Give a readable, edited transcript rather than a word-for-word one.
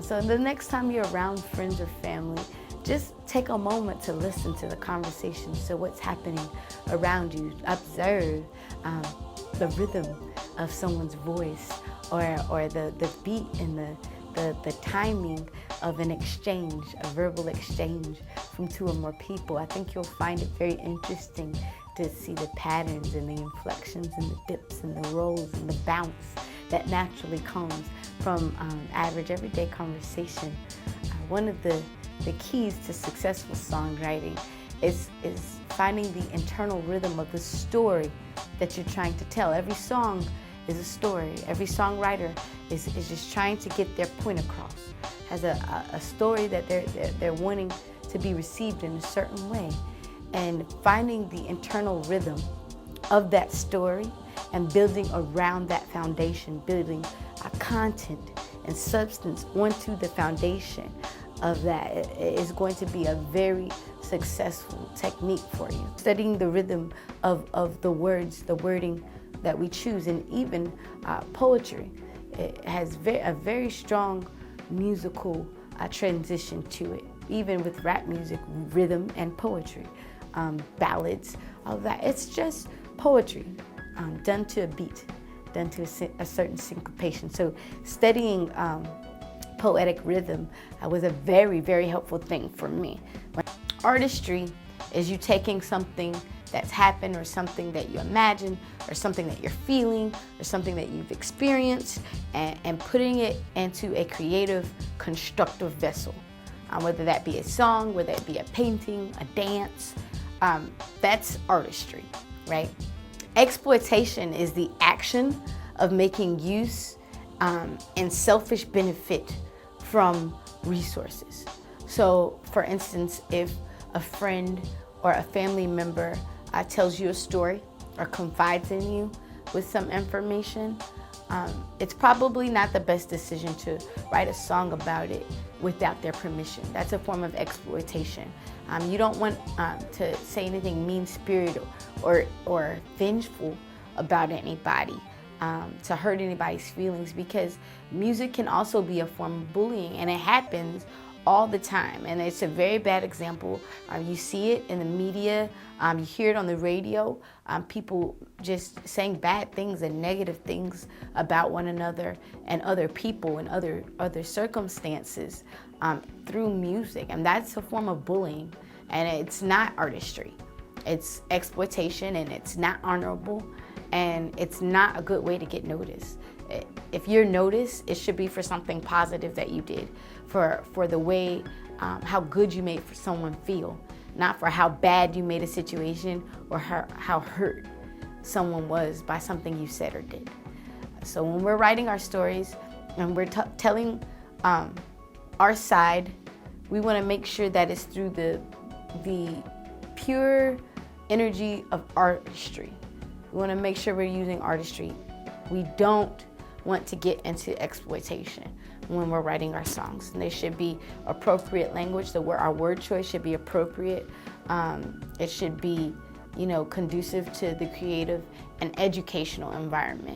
So the next time you're around friends or family, just take a moment to listen to the conversation. So what's happening around you. Observe the rhythm of someone's voice, or the beat and the timing of an exchange, a verbal exchange from two or more people. I think you'll find it very interesting to see the patterns and the inflections and the dips and the rolls and the bounce that naturally comes from average everyday conversation. One of the keys to successful songwriting is finding the internal rhythm of the story that you're trying to tell. Every song is a story. Every songwriter is just trying to get their point across, has a story that they're wanting to be received in a certain way. And finding the internal rhythm of that story and building around that foundation, building a content and substance onto the foundation of that is going to be a very successful technique for you. Studying the rhythm of the words, the wording that we choose, and even poetry. It has a very strong musical transition to it, even with rap music, rhythm and poetry. Ballads, all of that. It's just poetry done to a beat, done to a certain syncopation. So studying poetic rhythm was a very, very helpful thing for me. Artistry is you taking something that's happened, or something that you imagine, or something that you're feeling, or something that you've experienced, and putting it into a creative, constructive vessel. Whether that be a song, whether it be a painting, a dance, that's artistry, right? Exploitation is the action of making use and selfish benefit from resources. So, for instance, if a friend or a family member tells you a story or confides in you with some information, it's probably not the best decision to write a song about it without their permission. That's a form of exploitation. You don't want to say anything mean-spirited or vengeful about anybody, to hurt anybody's feelings, because music can also be a form of bullying, and it happens all the time, and it's a very bad example. You see it in the media, you hear it on the radio, people just saying bad things and negative things about one another and other people and other circumstances through music, and that's a form of bullying, and it's not artistry. It's exploitation, and it's not honorable, and it's not a good way to get noticed. If you're noticed, it should be for something positive that you did, for the way, how good you made for someone feel, not for how bad you made a situation or how hurt someone was by something you said or did. So when we're writing our stories and we're telling our side, we want to make sure that it's through the pure energy of artistry. We want to make sure we're using artistry. We don't want to get into exploitation when we're writing our songs. And they should be appropriate language. Our word choice should be appropriate. It should be, conducive to the creative and educational environment.